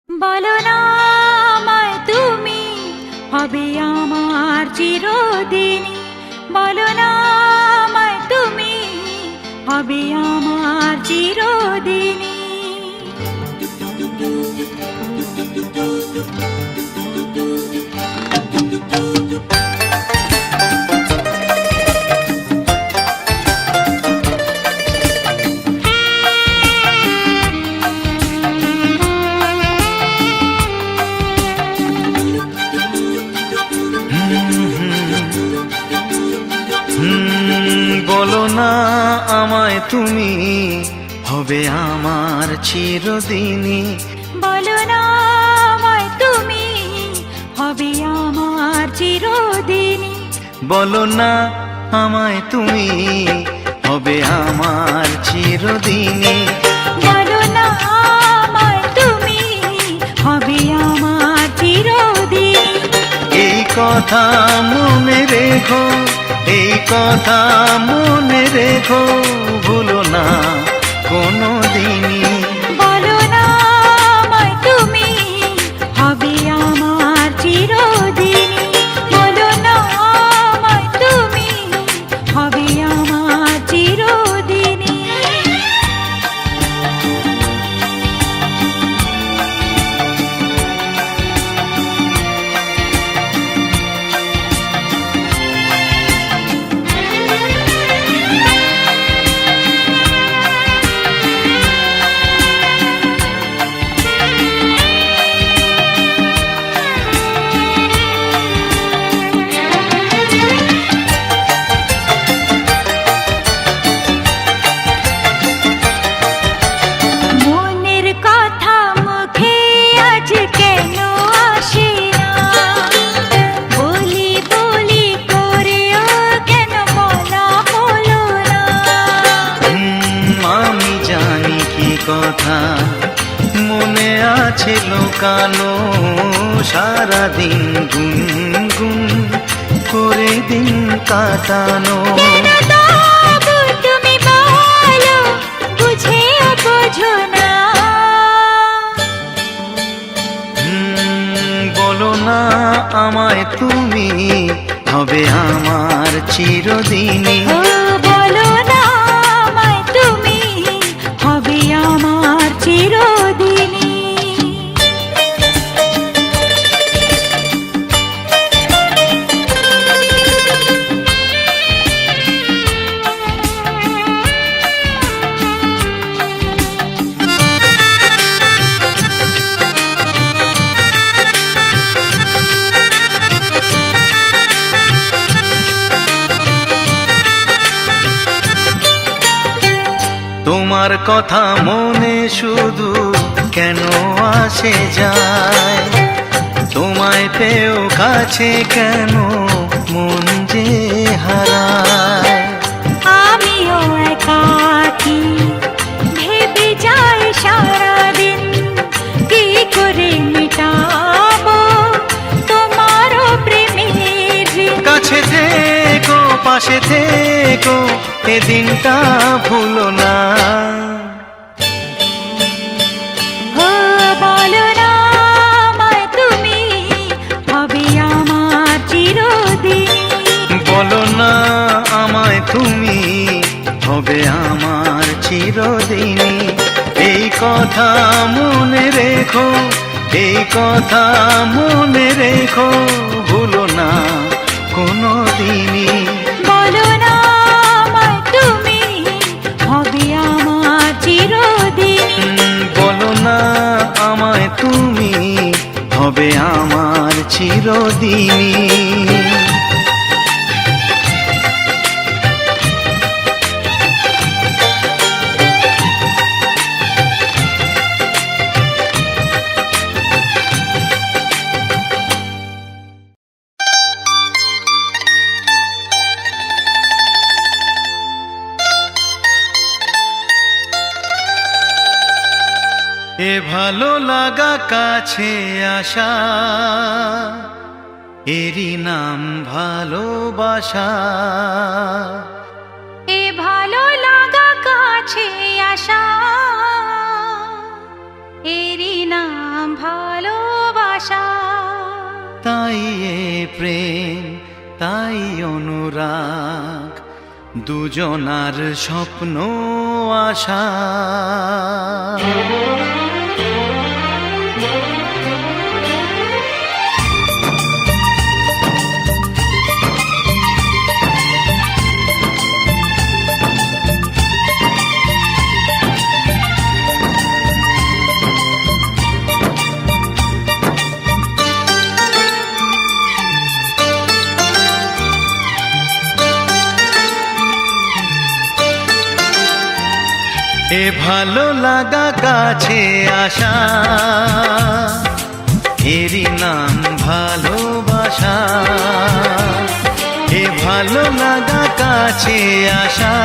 বলো না আমায় তুমি হবে আমার চিরদিনই। বলো না আমায় তুমি হবে আমার চিরদিনই। বলো না আমায় তুমি হবে আমার চিরদিনই। বলো না আমায় তুমি হবে আমার চিরদিনই। বলো না আমায় তুমি হবে আমার চিরদিনই। বলো না আমায় তুমি হবে আমার চিরদিনই। এই কথা মনে রেখো, এই কথা মনে রেখো, ভুলো না কোনো দিনই। বলো না আমায় তুমি হবে আমার চিরদিনই। বলো না আমায় তুমি হবে আমার চিরদিনই। মনের কথা মুখে আজ কেন আসে না? বলি বলি করেও কেন বলা হলো না? আমি জানি কি কথা মনে আছে লোকানো, সারাদিন গুনগুন করে দিন কাটানো। কেন তবু তুমি বলো বুঝেও বোঝো না? বলো না আমায় তুমি হবে আমার চিরদিনই। ও বলো না আমায় তুমি হবে আমার চিরদিনই। তোমার কথা মনে শুধু কেন আসে যায়, তোমায় পেও কাছে কেন মন যে হারায়। আমিও একাকী ভেবে যাই সারাদিন কি করে মেটাবো তোমারও প্রেমের ঋণ। কাছে থেকো পাশে থেকো এ দিনটা ভুলো না। ও বলো না আমায় তুমি হবে আমার চিরদিনই। বলো না আমায় তুমি হবে আমার চিরদিনই। এই কথা মনে রেখো, এই কথা মনে রেখো, ভুলো না কোনো দিনই। বলো না আমায় তুমি হবে আমার চিরদিনই। বলো না আমায় তুমি হবে আমার চিরদিনই। এ ভালো লাগা কাছে আসা, এরই নাম ভালোবাসা। এ ভালো লাগা কাছে আসা, এরই নাম ভালোবাসা। তাই এ প্রেম তাই অনুরাগ দুজনার স্বপ্ন আশা। এ ভালো লাগা কাছে আসা, এরই নাম ভালোবাসা। এ ভালো লাগা কাছে আসা,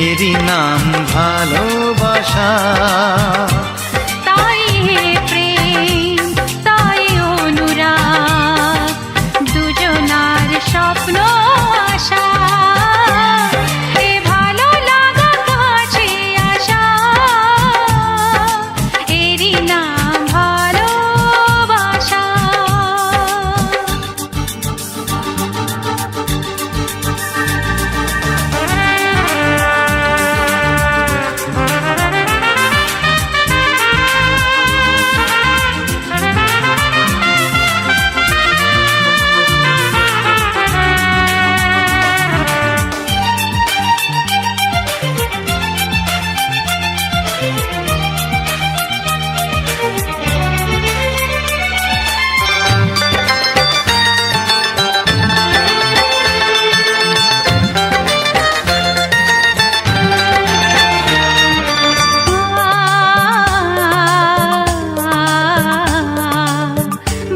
এরই নাম ভালোবাসা। তাই হে প্রেম তাই অনুরাগ দুজনার স্বপ্ন আশা। এ ভালো লাগা কাছে আসা, এরই নাম ভালোবাসা।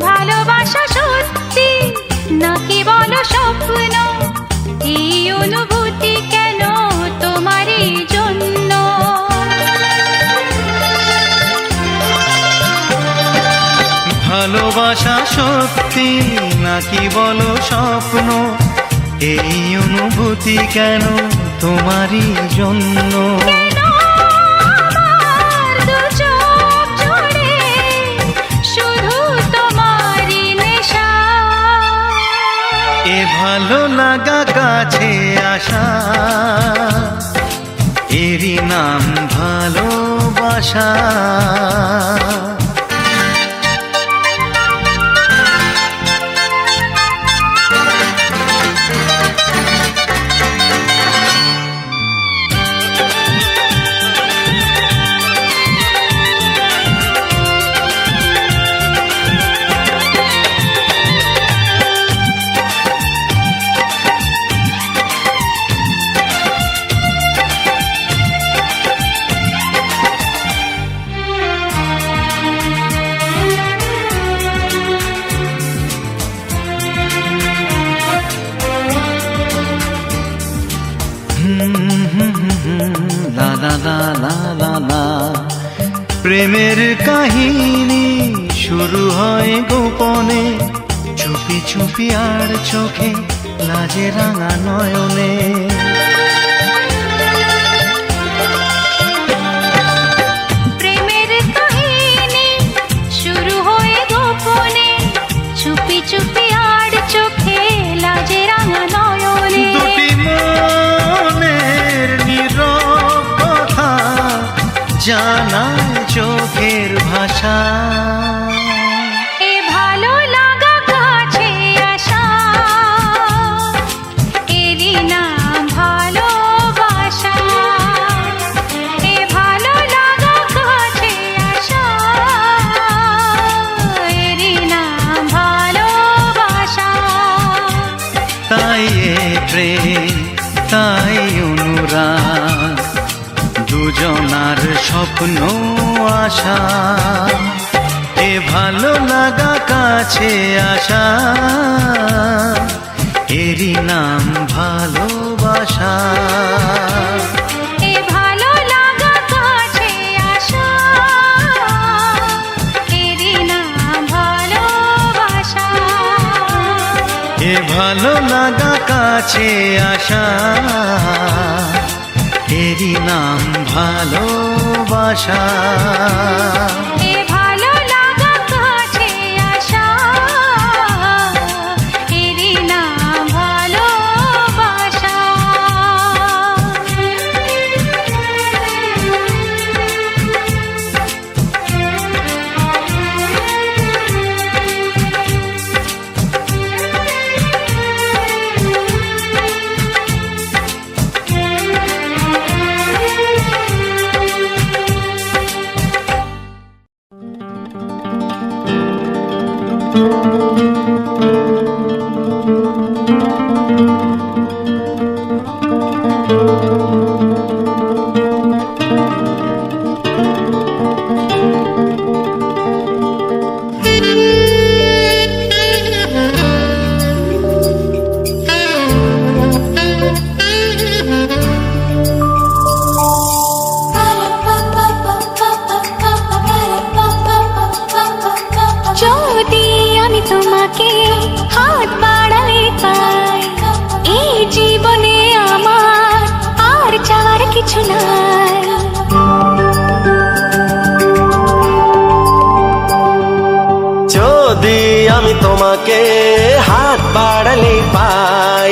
ভালোবাসা সত্যি নাকি বলো স্বপ্ন, এই অনুভূতি কেন তোমারই জন্য? ভালোবাসা সত্যি নাকি বলো স্বপ্ন, এই অনুভূতি কেন তোমারই জন্য? কেন আমার দু চোখ জুড়ে শুধু তোমারই নেশা? এ ভালো লাগা কাছে আসা, এরই নাম ভালোবাসা। লা লা লা লা লা লা। প্রেমের কাহিনী শুরু হয় গোপনে, চুপি চুপি আর চোখে লাজে রাঙা নয়নে। প্রেমের কাহিনী শুরু হয়ে গোপনে, চুপি চুপি আর চোখে লাজে রাঙা নয়নে। দুটি মনের নীরব কথা জানায় চোখের ভাষা। এ ভালো লাগা কাছে আসা, এরই নাম ভালোবাসা। এ ভালো লাগা কাছে আসা, এরই নাম ভালোবাসা। তাই এ প্রেম তাই অনুরাগ দুজনার স্বপ্ন আশা। এ ভালো লাগা কাছে আসা, এরই নাম ভালোবাসা। এ ভালো লাগা কাছে আসা, এরই নাম ভালোবাসা। এ ভালো লাগা কাছে আসা, এরই নাম ভালোবাসা। এ ভালো লাগা কাছে আসা, যদি আমি তোমাকে হাত বাড়ালে পাই, এই জীবনে আমার আর চাওয়ার কিছু নাই। যদি আমি তোমাকে হাত বাড়ালে পাই,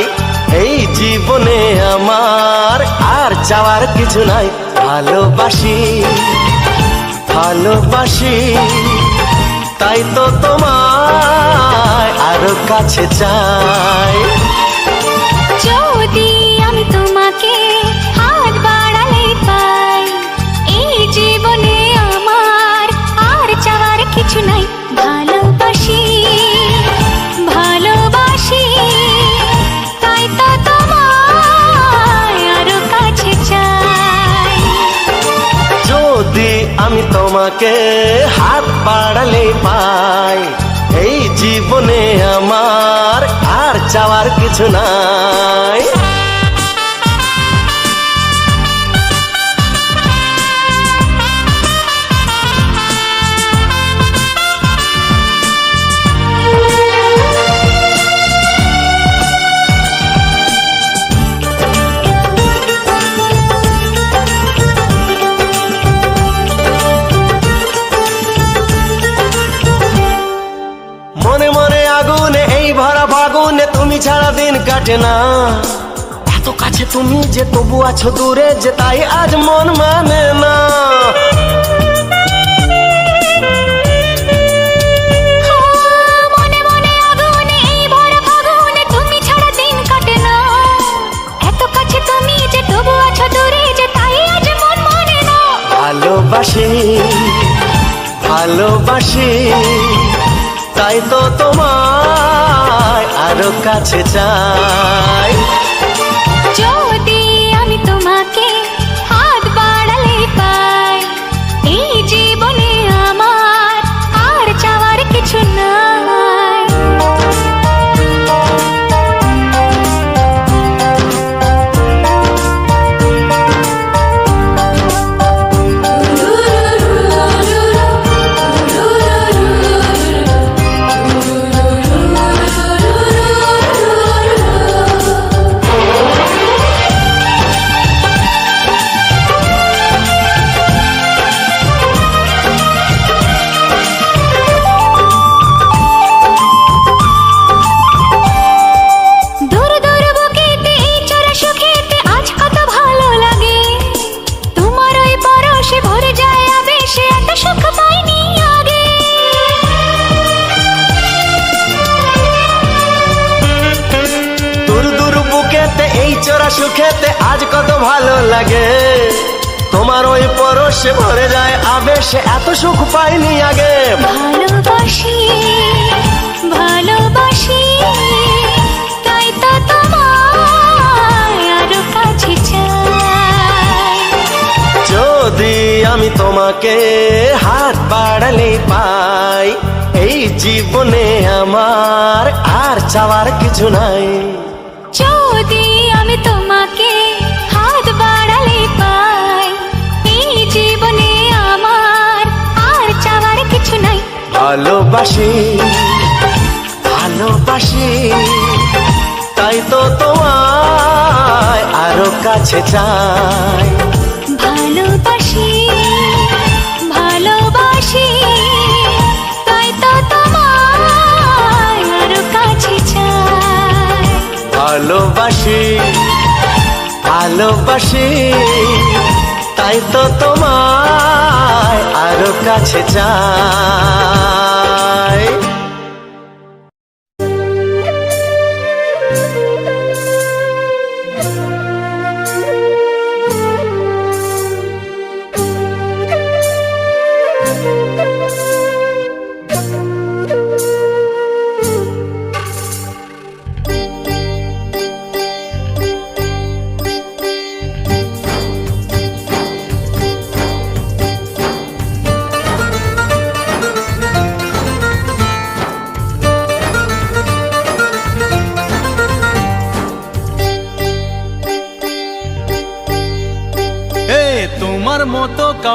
এই জীবনে আমার আর চাওয়ার কিছু নাই। ভালোবাসি ভালোবাসি, তাই তো তোমায় আরো কাছে চাই। যদি আমি তোমাকে হাত বাড়ালে পাই, এই জীবনে আমার আর চাওয়ার কিছু নাই। ভালোবাসি ভালোবাসি, তাই তো তোমায় আরো কাছে চাই। যদি আমি তোমাকে হাত বাড়ালে পাই, এই জীবনে আমার আর চাওয়ার কিছু নাই। মনে মনে আগুনে এই ভরা ফাগুনে তুমি ছাড়া দিন কাটে না। এত কাছে তুমি যে তবু আছো দূরে, যে তাই আজ মন মানে না। মনে মনে আগুনে এই ভরা ফাগুনে তুমি ছাড়া দিন কাটে না। এত কাছে তুমি যে তবু আছো দূরে, যে তাই আজ মন মানে না। ভালোবাসি ভালোবাসি, তাই তো তোমায় আরো কাছে চাই। যদি আমি তোমাকে হাত বাড়ালে পাই, এই জীবনে আমার আর চাওয়ার কিছু নাই। সুখেতে আজ কত ভালো লাগে, তোমার ওই পরশে ভরে যায় আবেশে, এত সুখ পাইনি আগে। ভালোবাসি ভালোবাসি, তাই তো তোমায় আরো কাছে চাই। যদি আমি তোমাকে হাত বাড়ালে পাই, এই জীবনে আমার আর চাওয়ার কিছু নাই। যদি আমি তোমাকে হাত বাড়ালে পাই, এই জীবনে আমার আর চাওয়ার কিছু নাই। ভালোবাসি ভালোবাসি, তাই তো তোমায় আরো কাছে চাই। ভালোবাসি ভালোবাসি, তাই তো তোমায় আরো কাছে চাই। ভালোবাসি ভালোবাসি, তাই তো তোমায় আরো কাছে চাই।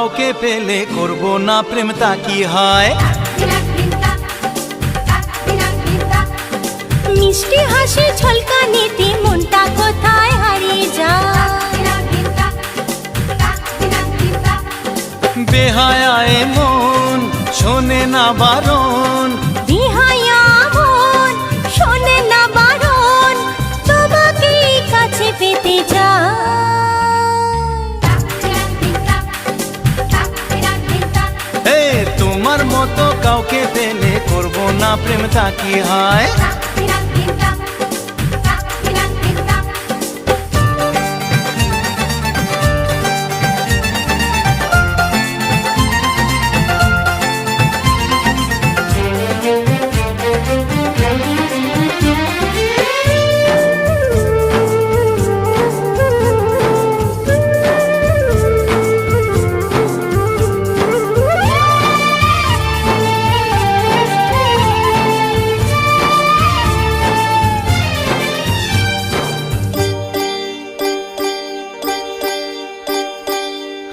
কাউকে পেলে করব না প্রেম, তা কি হয়? মিষ্টি হাসি ঝলকানিতে মনটা কোথায় হারিয়ে যায়। বেহায়ায় মন শোনে না বারণ, বিহায়া মন শোনে না বারণ, তোমাকে কাছে পেতে চায়। হে তোমার মতো কাউকে পেলে করব না প্রেম, তা কি হয়?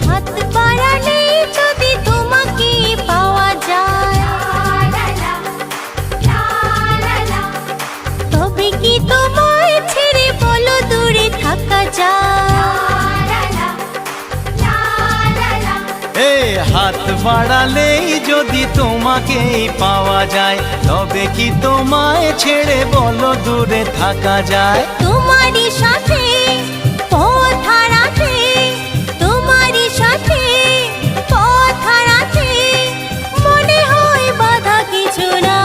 হাত বাড়ালে যদি তোমাকে পাওয়া যায়, তবে কি তোমায় ছেড়ে বলো দূরে থাকা যায়? হে হাত বাড়ালেই যদি তোমাকেই পাওয়া যায়, তবে কি তোমায় ছেড়ে বলো দূরে থাকা যায়? তোমারই সাথে পথ হারাতে, তোমারই সাথে পথ হারাতে মনে হয় বাধা কিছু না।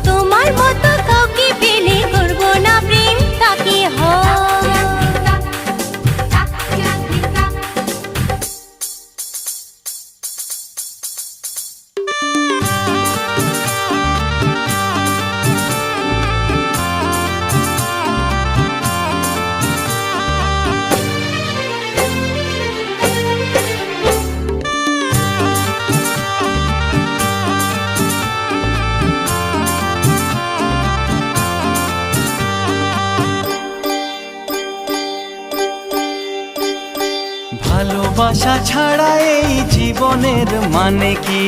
তোমার মতো কাউকে পেলে করব না প্রেম, তা কি হয়? ভালোবাসা ছাড়া এই জীবনের মানে কি?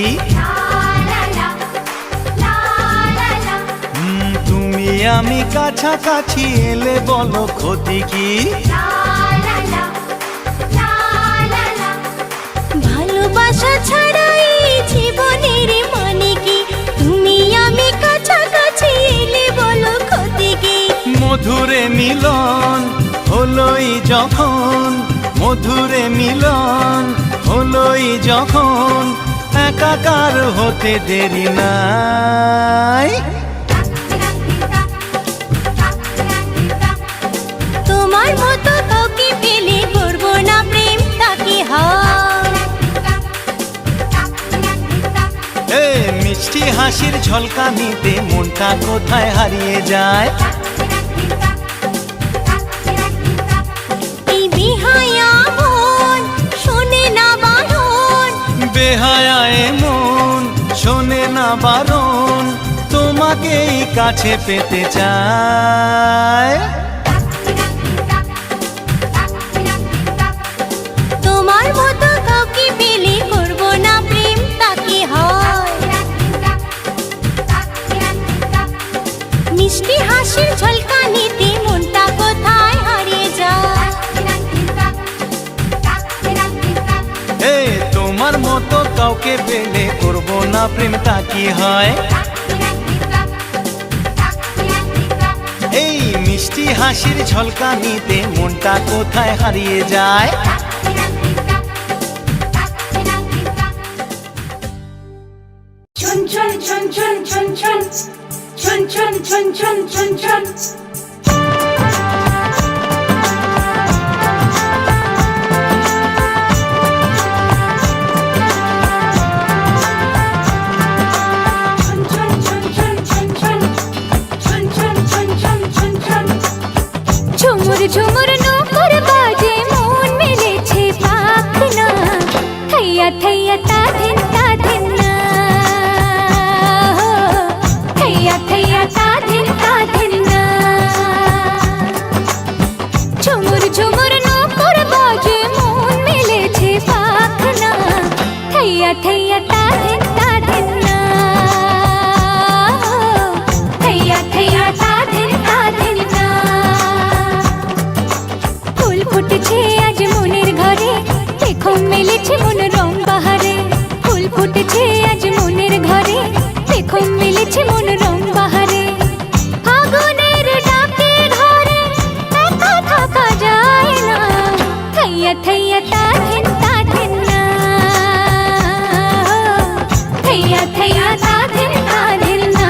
তুমি আমি কাছাকাছি এলে বলো ক্ষতি কি? ভালোবাসা ছাড়া এই জীবনের মানে কি? তুমি আমি কাছাকাছি এলে বলো ক্ষতি কি? মধুরে মিলন হলোই যখন, মধুরে মিলন হলোই যখন, একাকার হতে দেরি নাই। তোমার মতো কাউকে পেলে করব না প্রেম, তা কি হয়? এ মিষ্টি হাসির ঝলকানিতে মনটা কোথায় হারিয়ে যায়? এই বিহায়া মন শোনে না বারণ, বেহায়ায় মন শোনে না বারণ, তোমাকেই কাছে পেতে চায়। তোমার মতো কাউকে পেলে করব না প্রেম, তা কি হয়? মিষ্টি হাসির ঝলকানিতে মনটা কোথায় হারিয়ে যায়। হে তোমার মতো কাউকে পেলে করব না প্রেম, তা কি হয়? এই মিষ্টি হাসির ঝলকানিতে মনটা কোথায় হারিয়ে যায়? chun chun chun chun chun chun chun chun chun chun chun chun ঝুমুর ঝুমুর নূপুর বাজে মন মেলেছে পাখনা, থैया थैया ता धिन ना, थैया थैया ता धिन ना। দেখো মেলেছে মন রং বাহারে, ফুল ফুটেছে আজ মনের ঘরে, দেখো মেলেছে মন রং বাহারে। ফাগুনের ডাকে ঘরে একা থাকা যায় না, থাইয়া থাইয়া তাধিন তাধিন না, থাইয়া থাইয়া তাধিন তাধিন না।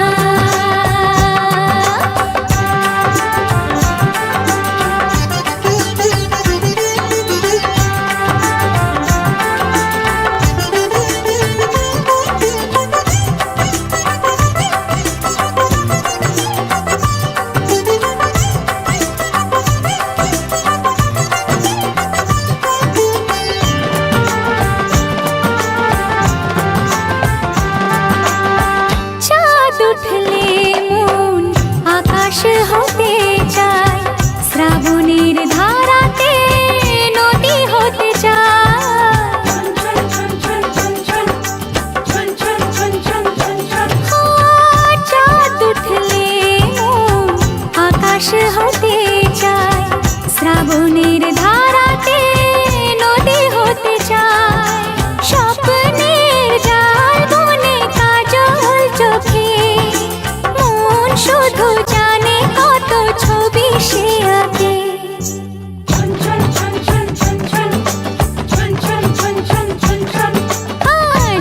চাঁদ উঠলে মন আকাশ হতে চায়, শ্রাবণের ধারাতে নদী হতে চায়। চাঁদ উঠলে মন আকাশ হতে চায়, শ্রাবণের ধারাতে নদী হতে চায়। স্বপ্নের জাল বনে কাজল চোখে, মন শুধু জানে কত ছবি সে আঁকে।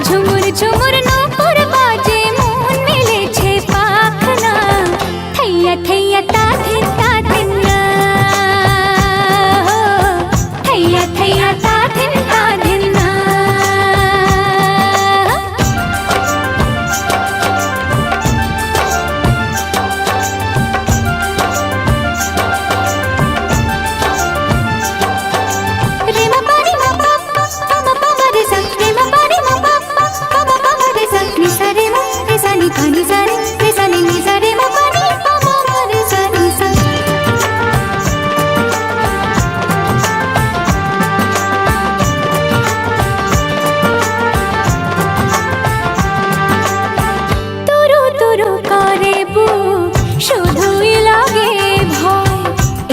ঝুমুর ঝুমুর নূপুর বাজে, মন মেলেছে পাখনা, থাইয়া থাইয়া তাধিন তাধিন না, থাইয়া থাইয়া তাধিন তাধিন না। রেমা পারি মা পা পা মা পা মা রে সা, রেমা পারি মা পা পা মা পা মা রে সা, নি সা রে মা রে সা নি পা নি সা নি সা রে মা পা নি পা মা মা রে সা নি সা। তুরু তুরু করে বুক, শুধুই লাগে ভয়,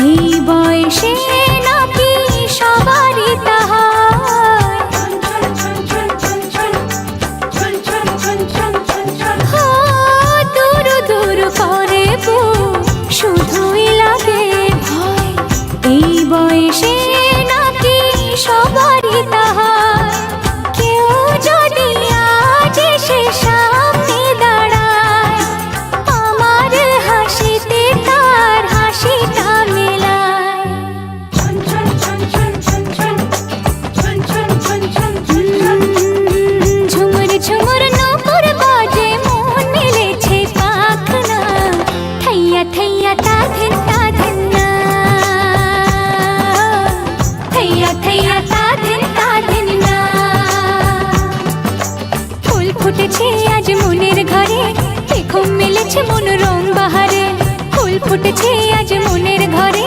এই বয়সে নাকি সবারই তা হয়। তুরু তুরু করে বুক, শুধুই লাগে ভয়, এই বয়সে নাকি সবারই তা হয়। কেউ যদি আজ এসে সামনে দাঁড়ায়, আমার হাসিতে তার হাসিটা মেলায়। ঝুমুর ঝুমুর নূপুর বাজে, মন মেলেছে পাখনা, থাইয়া থাইয়া তাধিন তাধিন না, থাইয়া থাইয়া তাধিন তাধিন না। ফুল ফুটেছে আজ মনের ঘরে, দেখো মেলেছে মন রং বাহারে, ফুল ফুটেছে আজ মনের ঘরে,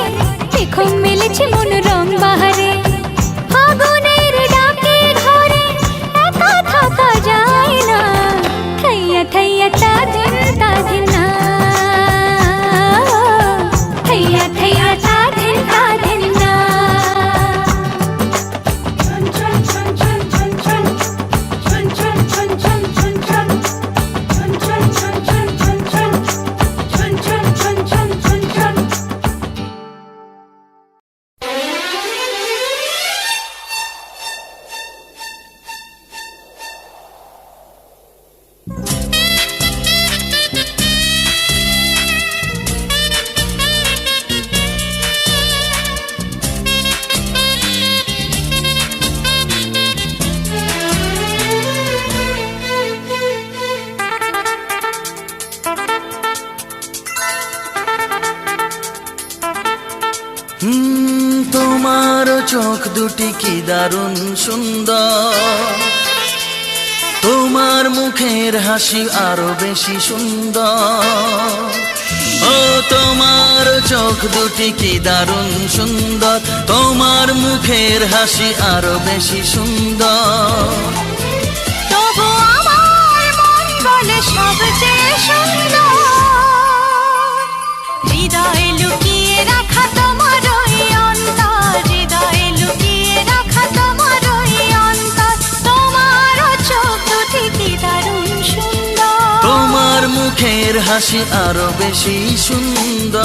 দেখো মেলেছে মন রং বাহারে। ফাগুনের ডাকে ঘরে একা থাকা যায় না, থাইয়া থাইয়া তাধিন তাধিন না, থাইয়া থাইয়া তাধিন তাধিন না। তোমার চোখ দুটি কি দারুণ সুন্দর, তোমার মুখের হাসি আরো বেশি সুন্দর। ও তোমার চোখ দুটি কি দারুণ সুন্দর, তোমার মুখের হাসি আরো বেশি সুন্দর। তবু আমার মন বলে সবচেয়ে সুন্দর, হৃদয়ে লুকিয়ে রাখা তোমার ওই অন্তর, হৃদয়ে লুকিয়ে রাখা তোমার ওই মুখের হাসি আরো বেশি সুন্দর।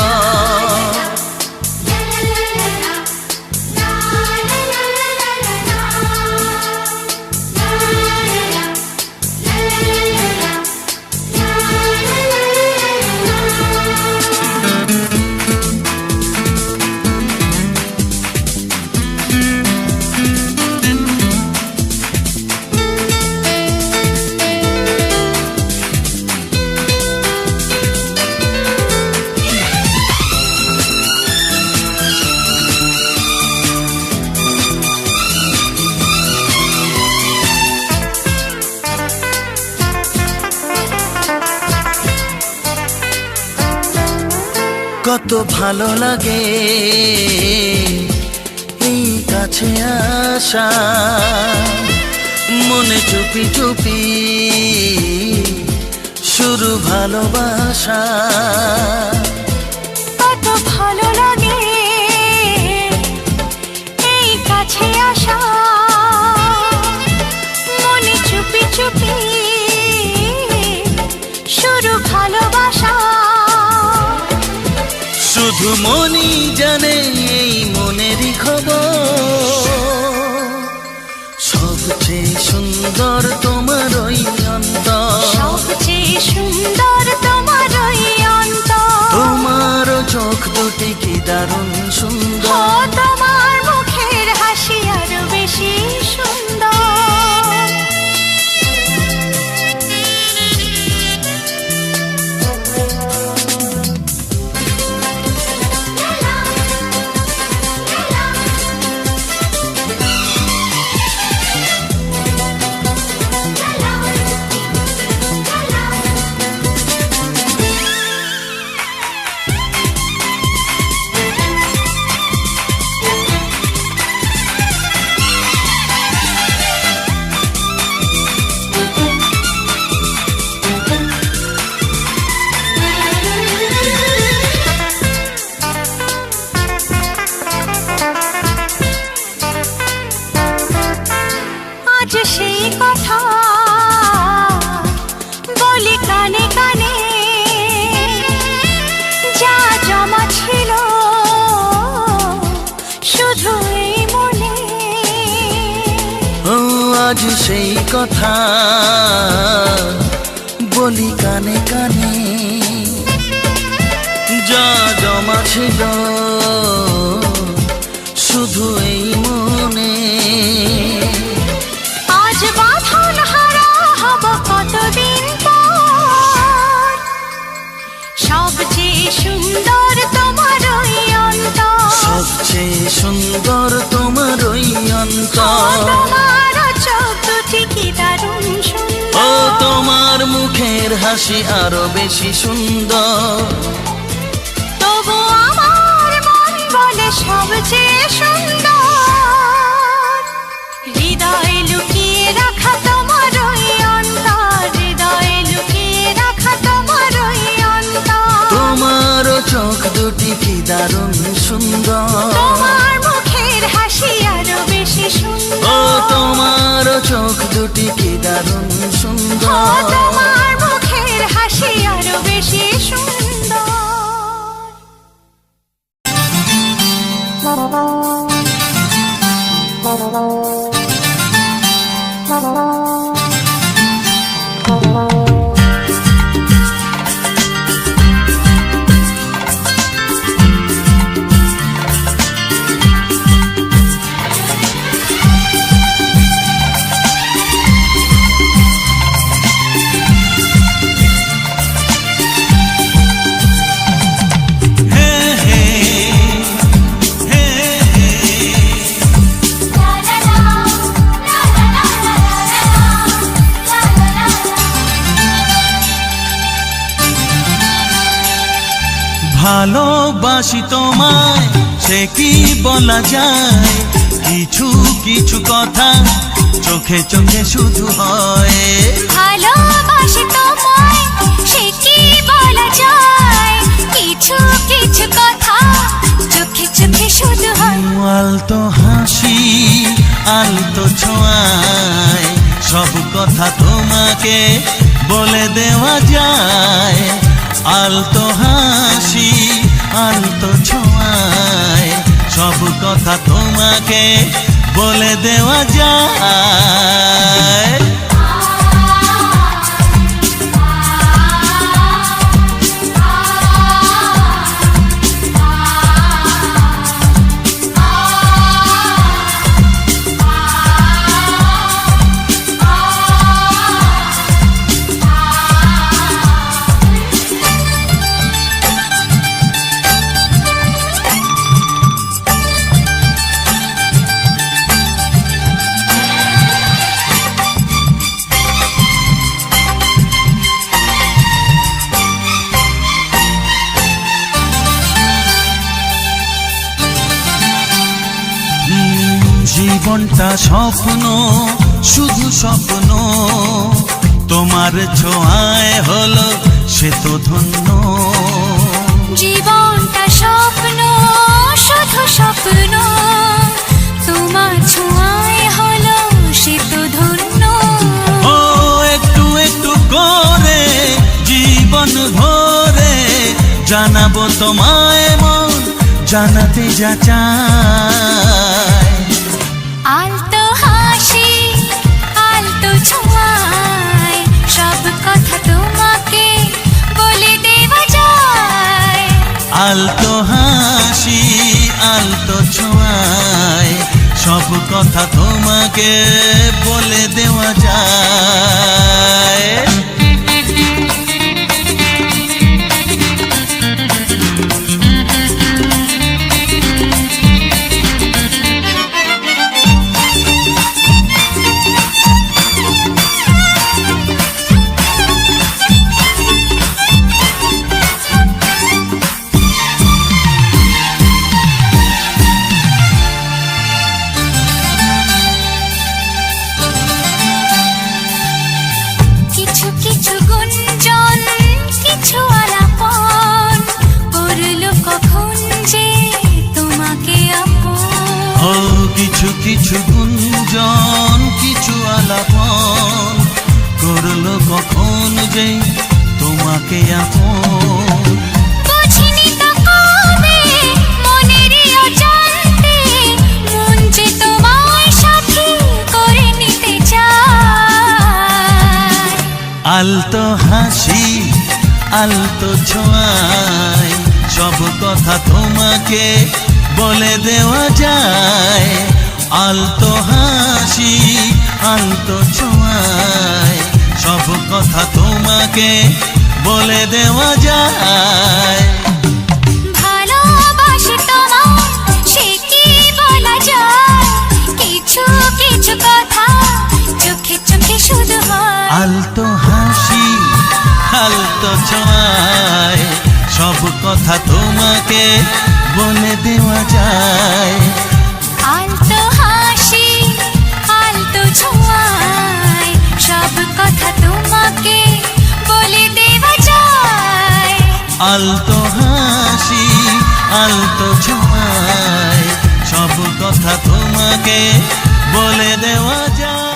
কত ভালো লাগে এই কাছে আসা, মনে চুপি চুপি শুরু ভালোবাসা। কত ভালো লাগে এই কাছে আসা, মনে চুপি চুপি শুরু ভালোবাসা। শুধু মনই জানে এই মনেরই খবর, সবচেয়ে সুন্দর তোমার ওই অন্তর, সবচেয়ে সুন্দর তোমার ওই অন্তর। তোমার চোখ দুটি কি দারুণ ও সুন্দর। তোমার মুখের হাসি আরো বেশি সুন্দর। আজ সেই কথা বলি কানে কানে, যা জমা ছিল শুধু এই মনে। ও আজ সেই কথা বলি কানে কানে, যা জমা ছিল শুধু এই মনে। আজ বাঁধন হারা হব কতদিন পর, সবচেয়ে সুন্দর তোমার ওই অন্তর, সবচেয়ে সুন্দর তোমার ওই অন্তর। তোমার চোখ দুটি কি দারুণ ও সুন্দর। তোমার মুখের হাসি আরো বেশি সুন্দর। তবু আমার মন বলে সবচেয়ে সুন্দর, হৃদয়ে লুকিয়ে রাখা তোমার ওই অন্তর, হৃদয়ে লুকিয়ে রাখা তোমার ওই অন্তর। তোমার চোখ দুটি কি দারুণ সুন্দর। তোমার মুখের হাসি আরো বেশি ও সুন্দর। তোমার চোখ দুটি কি দারুণ ও সুন্দর। তোমার মুখের হাসি আরো বেশি সুন্দর। ভালোবাসি তোমায় সে কি বলা যায়, কিছু কিছু কথা চোখে চোখে শুধু হয়। ভালোবাসি তোমায় সে কি বলা যায়, কিছু কিছু কথা চোখে চোখে শুধু হয়। আলতো হাসি আলতো ছোঁয়ায় সব কথা তোমাকে বলে দেওয়া যায়। আলতো হাসি আলতো ছোঁয়ায় সব কথা তোমাকে বলে দেওয়া যায়। জীবনটা স্বপ্ন শুধু স্বপ্ন, তোমার ছোঁয়ায় হলো সে তো ধন্য। জীবনটা স্বপ্ন শুধু স্বপ্ন, তোমার ছোঁয়ায় হলো সে তো ধন্য। ও একটু একটু করে জীবন ভরে জানাবো তোমায় মন জানাতে যা চায়। আলতো হাসি আলতো ছোঁয়ায় সব কথা তোমাকে বলে দেওয়া যায়। আলতো হাসি আলতো ছোঁয়ায় সব কথা তোমাকে বলে দেওয়া যায়। কিছু কিছু গুঞ্জন কিছু আলাপন করলো কখন যে তোমাকে আপন। ও কিছু কিছু গুঞ্জন কিছু আলাপন করলো কখন যে তোমাকে আপন। বুঝিনি তো কবে মনেরই অজান্তে মন যে তোমায় সাথী করে নিতে চায়। আলতো হাসি আলতো ছোঁয়ায় সব কথা তোমাকে বলে দেওয়া যায়। আলতো হাসি আলতো ছোঁয়ায় সব কথা তোমাকে বলে দেওয়া যায়। ভালোবাসি তোমায় সে কি বলা যায়, কিছু কিছু কথা চোখে চোখে শুধু হয়। আলতো হাসি আলতো ছোঁয়ায় সব কথা তোমাকে বলে দেওয়া যায়। আলতো হাসি আলতো ছোঁয়ায় সব কথা তোমাকে বলে দেওয়া যায়। আলতো হাসি আলতো ছোঁয়ায় সব কথা তোমাকে বলে দেওয়া যায়।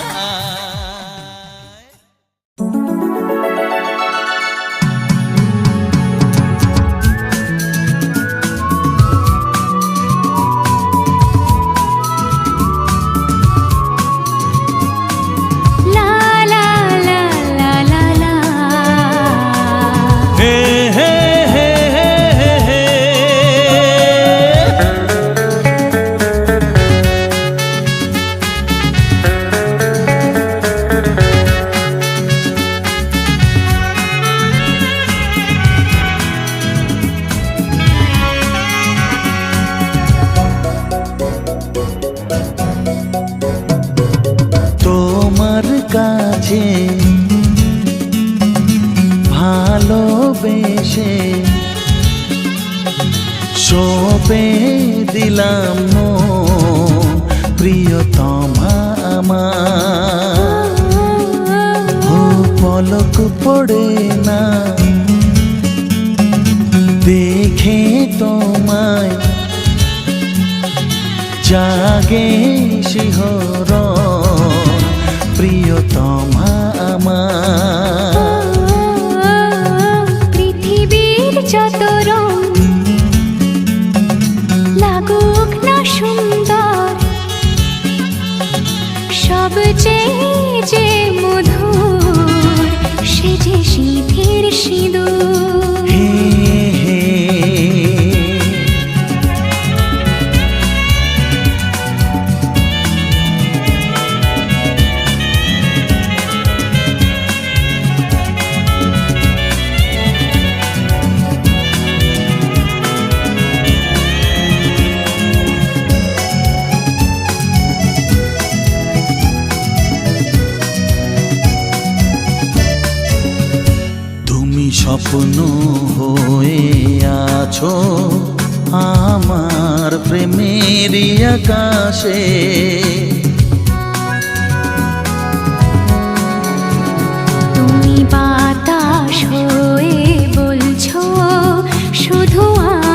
লা লা লা লা লা লা। হে হে হে হে হে হে। তোমার কাছে ভালোবেসে সঁপে দিলাম মন প্রিয়তমা আমার। ও পলক পড়ে না দেখে তোমায় জাগে শিহরণ প্রিয়তমা আমার। পৃথিবী যত রং লাগুক না সুন্দর, সবচেয়ে যে মধুর সে যে সিঁথির সিঁদুর। হে হে স্বপ্ন হয়ে আছো আমার প্রেমের আকাশে, তুমি বাতাস হয়ে বলছো শুধু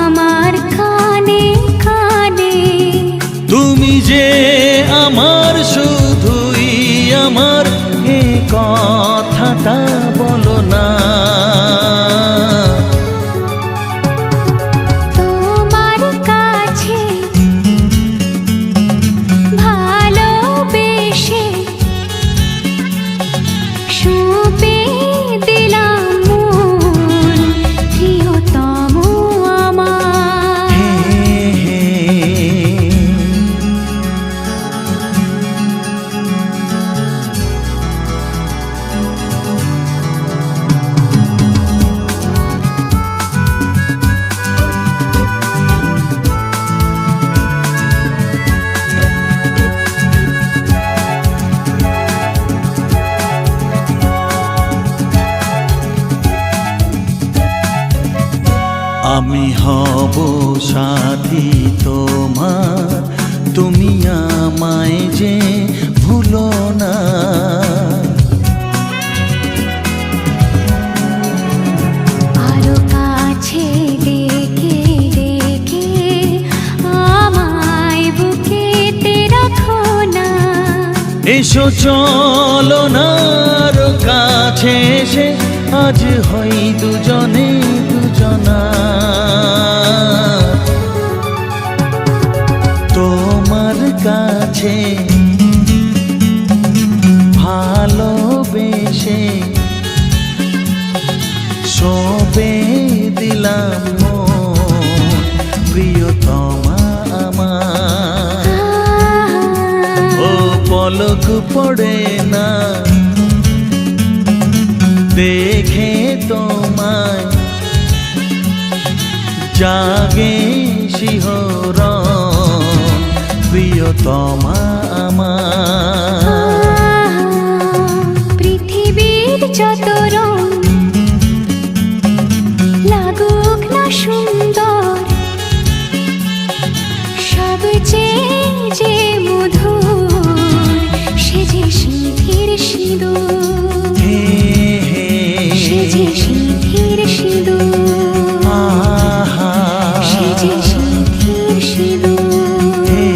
আমার কানে কানে, তুমি যে আমার শুধুই আমার, এ কথাটা বলো না। তোমার কাছে ভালোবেসে সঁপে দিলাম মন প্রিয়তম আমার। হে হে আমি হব সাথী তোমার, তুমি আমায় যে ভুলো না। আরো কাছে ডেকে ডেকে আমায় বুকেতে রাখো না। এসো চলো না আরো কাছে এসে আজ হই দুজনে দুজনা। তোমার কাছে ভালোবেসে সবে দিলাম মন প্রিয়তমা আমার। ও পলক পড়ে না দেখে তোমায়, জাগে শিহরণ প্রিয়তমা আমার। পৃথিবীর যত রং লাগুক না সুন্দর, সবচেয়ে যে মধুর সে যে সিঁথির সিঁদুর। হে হে সে যে সিঁথির সিঁদুর, আহা সে যে সিঁথির সিঁদুর। হে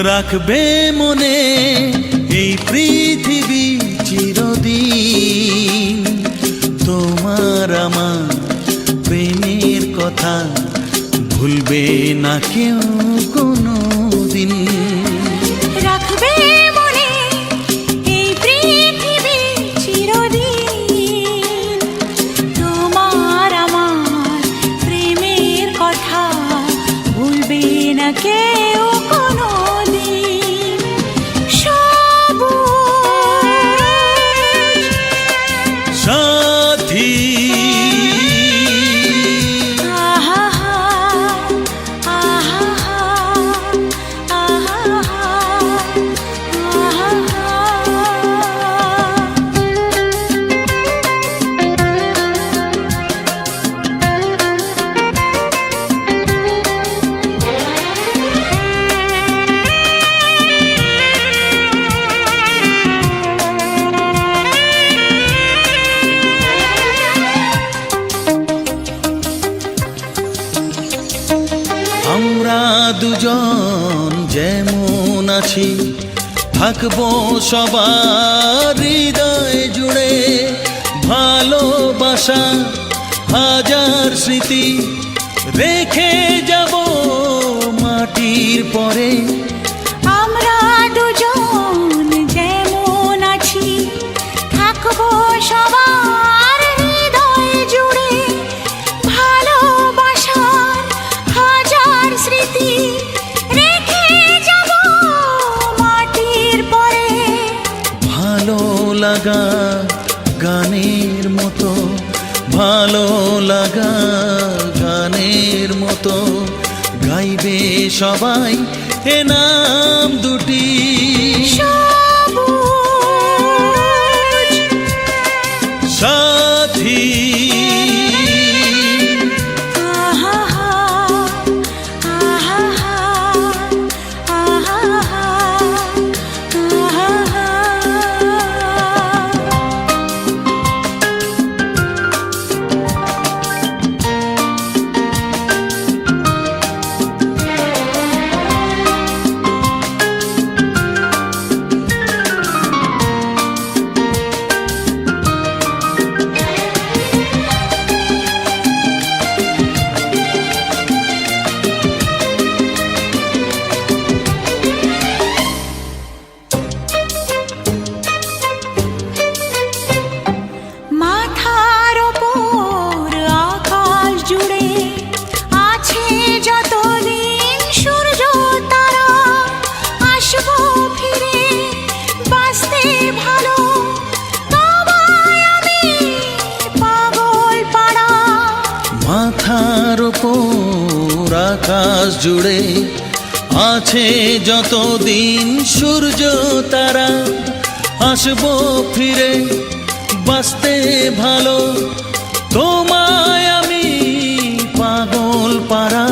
রাখবে মনে এই পৃথিবী চিরদিন, তোমার আমার প্রেমের কথা ভুলবে না কেউ কোনো দিন। রাখবে মনে এই পৃথিবী চিরদিন, তোমার আমার প্রেমের কথা ভুলবে না কেউ কোনো দিন। সবুজ সাথী যেমন আছি থাকবো সবার হৃদয় জুড়ে, ভালোবাসা হাজার স্মৃতি রেখে যাব মাটির পরে। আমরা দুজন যেমন আছি থাকবো সবার হৃদয় জুড়ে, ভালোবাসার হাজার স্মৃতি রেখে যাব মাটির পরে। ভালো লাগা গানের মতো, ভালো লাগা গানের মতো গাইবে সবাই এ নাম দুটি। সবুজ সাথী আহা আহা আহা আহা। মাথার ওপর আকাশ জুড়ে আছে যতদিন সূর্য তারা, আসবো ফিরে বাঁচতে ভালো তোমায় আমি পাগল পাড়া। মাথার ওপর আকাশ জুড়ে আছে যতদিন সূর্য তারা, আসবো ফিরে বাঁচতে ভালো তোমায় আমি পাগল পাড়া।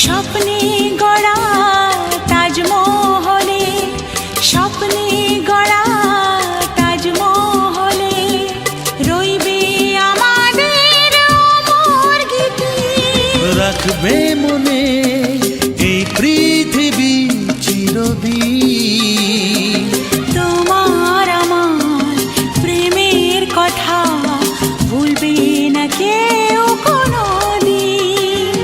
স্বপ্নে গড়া তাজমহলে, স্বপ্নে গড়া তাজমহলে রইবে আমাদের অমর গীতি। রাখবে মনে এই পৃথিবী চিরদিন। তোমার আমার প্রেমের কথা ভুলবে না কেউ কোনোদিন।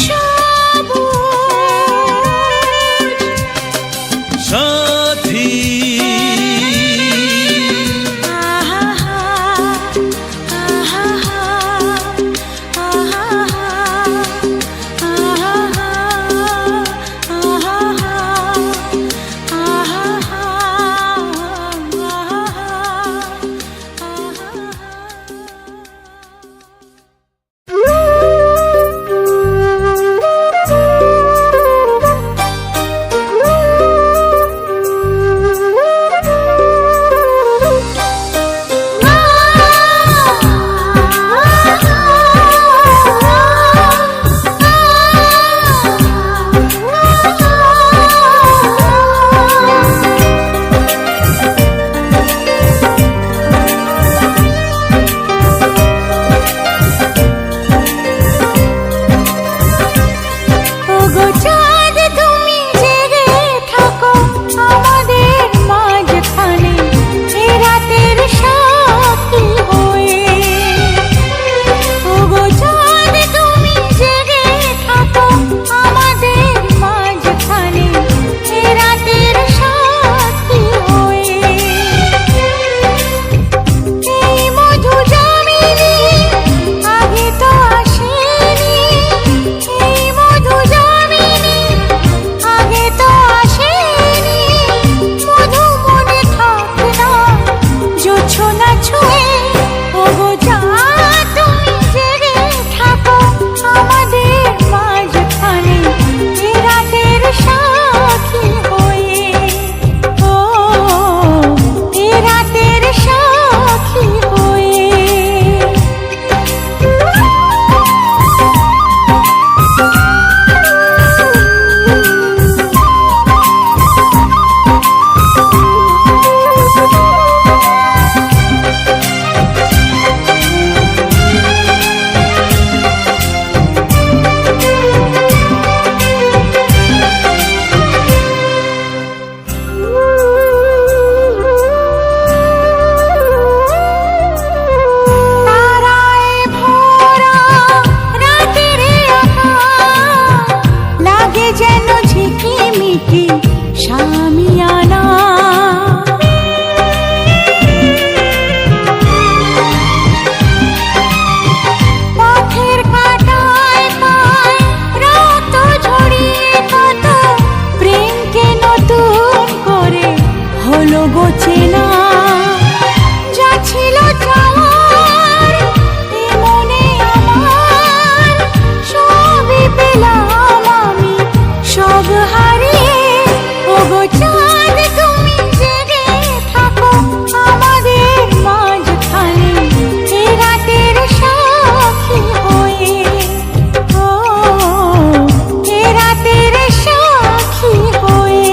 সবুজ সাথী আহা আহা আহা আহা আহা আহা। কি শামিয়ানা। পথের কাঁটায় পায় রক্ত ঝরিয়ে কত প্রেমকে নতুন করে হলো গো চেনা। যা ছিল যাওয়ার এ মনে আমার, সবই পেলাম আমি সব হারিয়ে। ওগো চাঁদ তুমি জেগে থাকো আমাদের মাঝখানে, এ রাতের সাক্ষী হয়ে। ও এ রাতের সাক্ষী হয়ে।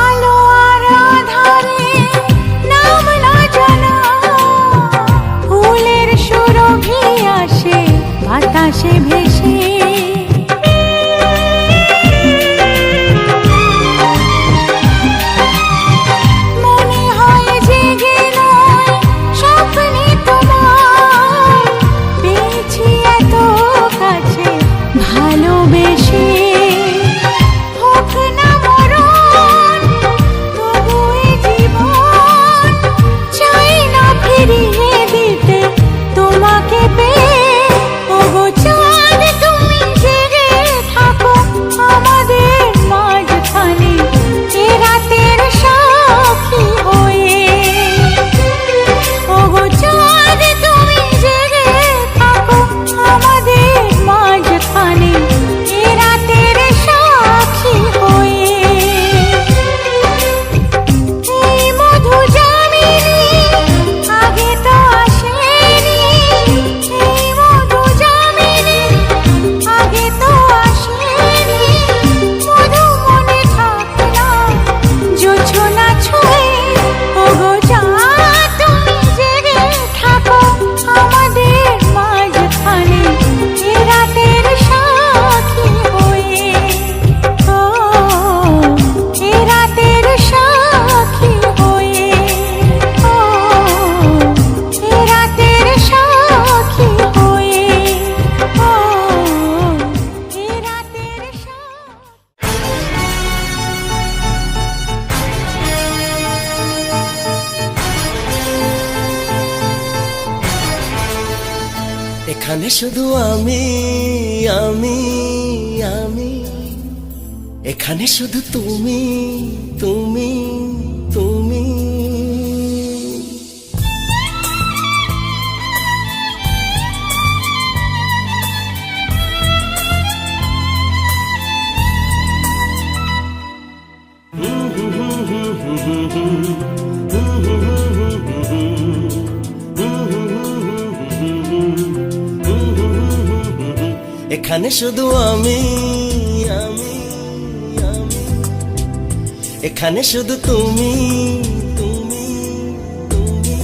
আলো আর আঁধারে নাম না জানা, ফুলের সুরভি আসে বাতাসে ভেসে। মনে হয় জেগে নয় স্বপ্নে তোমায় পেয়েছি এত কাছে ভালোবেসে। হোক না মরণ তবু এ জীবন, চাই না ফিরিয়ে দিতে তোমাকে পেয়ে। ওগো চাঁদ তুমি জেগে থাকো আমাদের মাঝখানে, এ রাতের সাক্ষী হয়ে। ওগো চাঁদ তুমি জেগে থাকো আমাদের মাঝখানে, এ রাতের সাক্ষী হয়ে। এই মধু জামিনী আগে তো আসেনি, এই মধু জামিনী আগে তো আসেনি। মধু মনে থাকে না জোছনা ছুঁয়ে। ওগো চাঁদ তুমি জেগে থাকো আমাদের মাঝখানে, এ রাতের সাক্ষী হয়ে। ও এ রাতের সাক্ষী হয়ে। ও এ রাতের সাক্ষী হয়ে। ও এ রাতের সাক্ষী। এখানে শুধু আমি আমি আমি, এখানে শুধু তুমি তুমি তুমি। এখানে শুধু আমি আমি আমি, এখানে শুধু তুমি তুমি তুমি।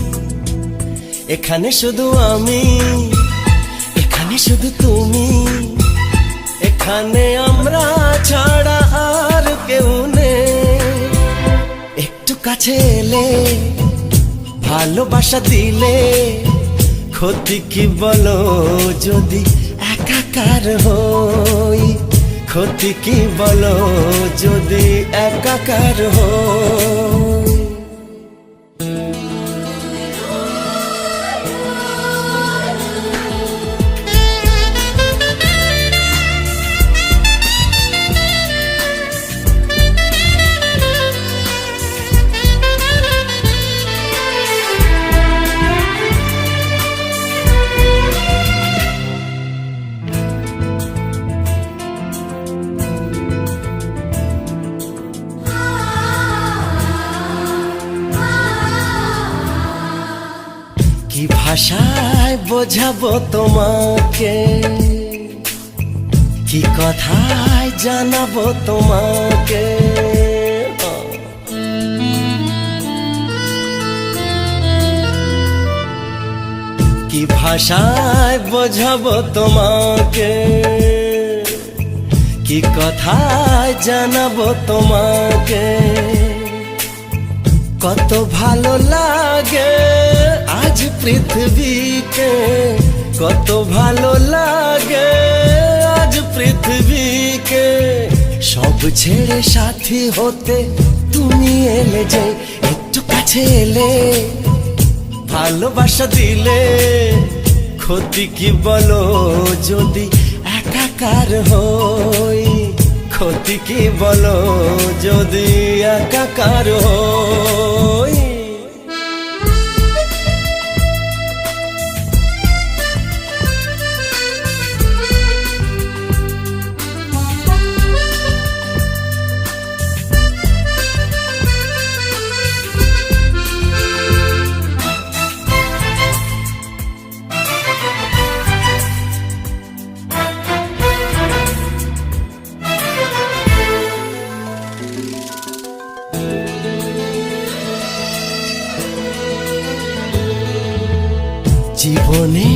এখানে শুধু আমি, এখানে শুধু তুমি। এখানে আমরা ছাড়া আর কেউ নেই। একটু কাছে এলে ভালোবাসা দিলে, ক্ষতি কি বলো যদি একাকার হই। ক্ষতি কি বলো যদি একাকার হই। কি ভাষায় বোঝাবো তোমাকে, কি কথায় জানাবো তোমাকে। ভাষায় বোঝাবো তোমাকে, কি কথায় জানাবো তোমাকে। কত ভালো লাগে আজ পৃথিবীকে, কত ভালো লাগে আজ পৃথিবীকে। সব ছেড়ে সাথী হতে তুমি এলে যে, একটু কাছে এলে ভালোবাসা দিলে। ক্ষতি কি বলো যদি একাকার হই, ক্ষতি কি বলো যদি একাকার হই। জীবনে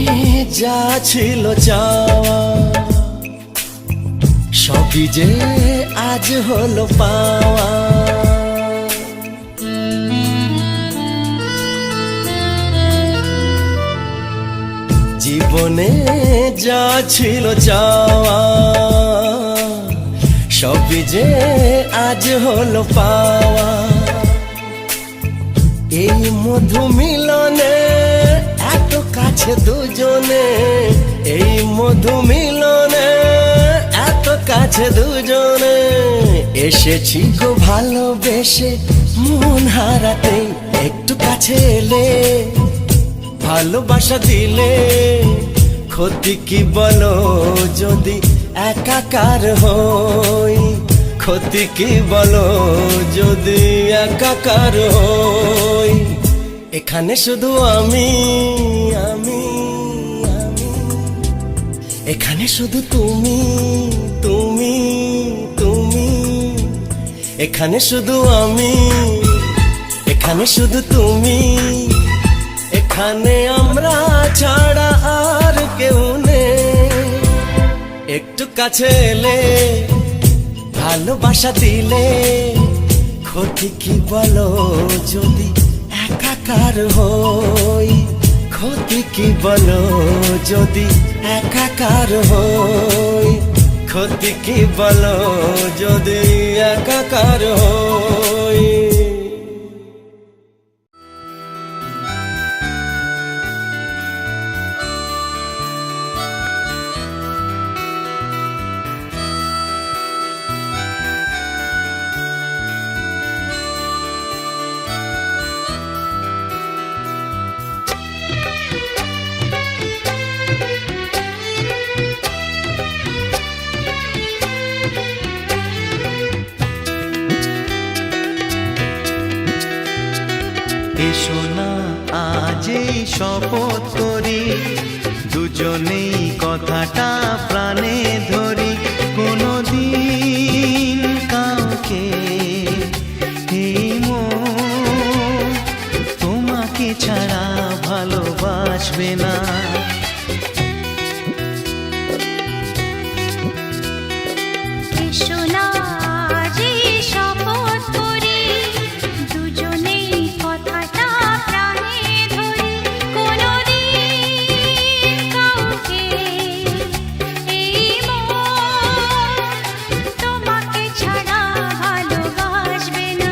যা ছিল চাওয়া, সবই যে আজ হলো পাওয়া। জীবনে যা ছিল চাওয়া, সবই যে আজ হলো পাওয়া। এই মধু মিলনে এত কাছে দুজনে, এই মধু মিলনে এত কাছে দুজনে। এসেছি গো ভালোবেসে মন হারাতে, একটু কাছে এলে ভালোবাসা দিলে। ক্ষতি কি বলো যদি একাকার হই, ক্ষতি কি বলো যদি একাকার হই। এখানে শুধু আমি আমি আমি, এখানে শুধু তুমি তুমি তুমি। এখানে শুধু আমি, এখানে শুধু তুমি। এখানে আমরা ছাড়া আর কেউ নেই। একটু কাছে এলে ভালোবাসা দিলে। ক্ষতি কি বলো যদি একাকার হই, ক্ষতি কি বলো যদি একাকার হই। ক্ষতি কি বলো যদি একাকার হই। এসো না আজ এই শপথ করি, দুজনেই কথাটা প্রাণে ধরি। কোনোদিন কাউকে এই মন তোমাকে ছাড়া ভালোবাসবে না। এসো না আজ এই শপথ করি, দুজনেই কথাটা প্রাণে ধরি। কোনোদিন কাউকে এই মন তোমাকে ছাড়া ভালোবাসবে না।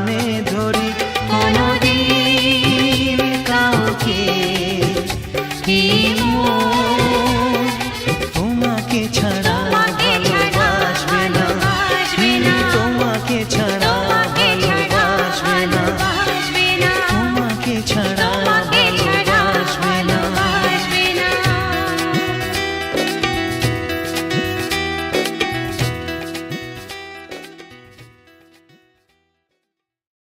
প্রাণে ধরি। তোমার